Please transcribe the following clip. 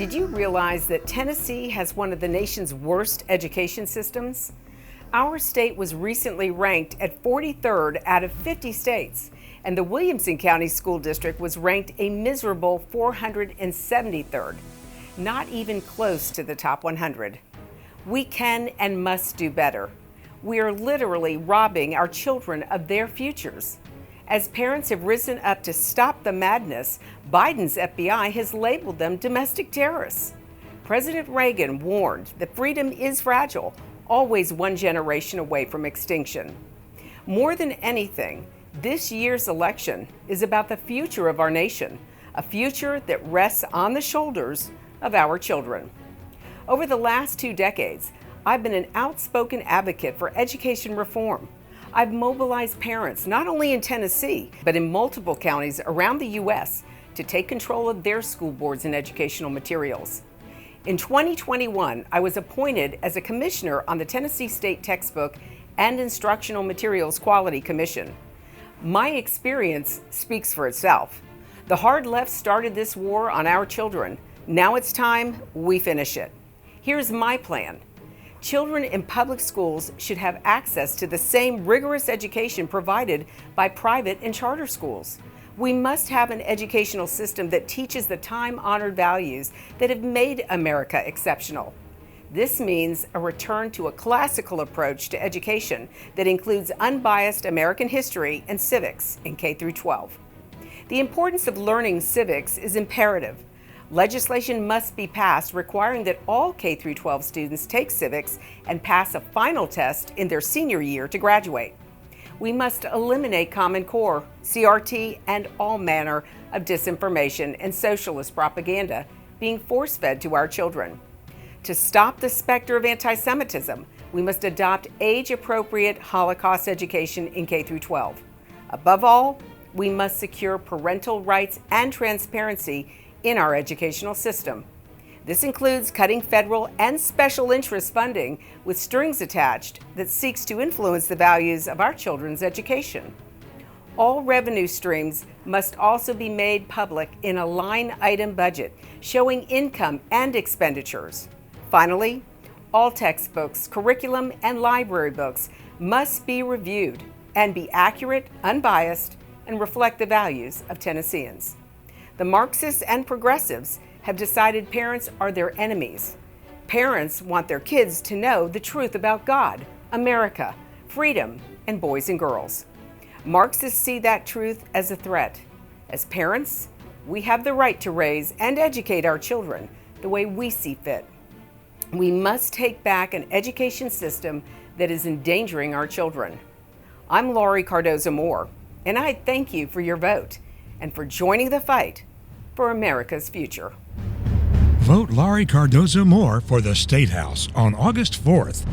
Did you realize that Tennessee has one of the nation's worst education systems? Our state was recently ranked at 43rd out of 50 states, and the Williamson County School District was ranked a miserable 473rd, not even close to the top 100. We can and must do better. We are literally robbing our children of their futures. As parents have risen up to stop the madness, Biden's FBI has labeled them domestic terrorists. President Reagan warned that freedom is fragile, always one generation away from extinction. More than anything, this year's election is about the future of our nation, a future that rests on the shoulders of our children. Over the last 2 decades, I've been an outspoken advocate for education reform. I've mobilized parents, not only in Tennessee, but in multiple counties around the U.S., to take control of their school boards and educational materials. In 2021, I was appointed as a commissioner on the Tennessee State Textbook and Instructional Materials Quality Commission. My experience speaks for itself. The hard left started this war on our children. Now it's time we finish it. Here's my plan. Children in public schools should have access to the same rigorous education provided by private and charter schools. We must have an educational system that teaches the time-honored values that have made America exceptional. This means a return to a classical approach to education that includes unbiased American history and civics in K through 12. The importance of learning civics is imperative. Legislation must be passed requiring that all K through 12 students take civics and pass a final test in their senior year to graduate. We must eliminate Common Core, CRT, and all manner of disinformation and socialist propaganda being force-fed to our children. To stop the specter of anti-Semitism, we must adopt age-appropriate Holocaust education in K through 12. Above all, we must secure parental rights and transparency in our educational system. This includes cutting federal and special interest funding with strings attached that seeks to influence the values of our children's education. All revenue streams must also be made public in a line item budget showing income and expenditures. Finally, all textbooks, curriculum, and library books must be reviewed and be accurate, unbiased, and reflect the values of Tennesseans. The Marxists and progressives have decided parents are their enemies. Parents want their kids to know the truth about God, America, freedom, and boys and girls. Marxists see that truth as a threat. As parents, we have the right to raise and educate our children the way we see fit. We must take back an education system that is endangering our children. I'm Laurie Cardozo-Moore, and I thank you for your vote and for joining the fight for America's future. Vote Laurie Cardozo-Moore for the State House on August 4th.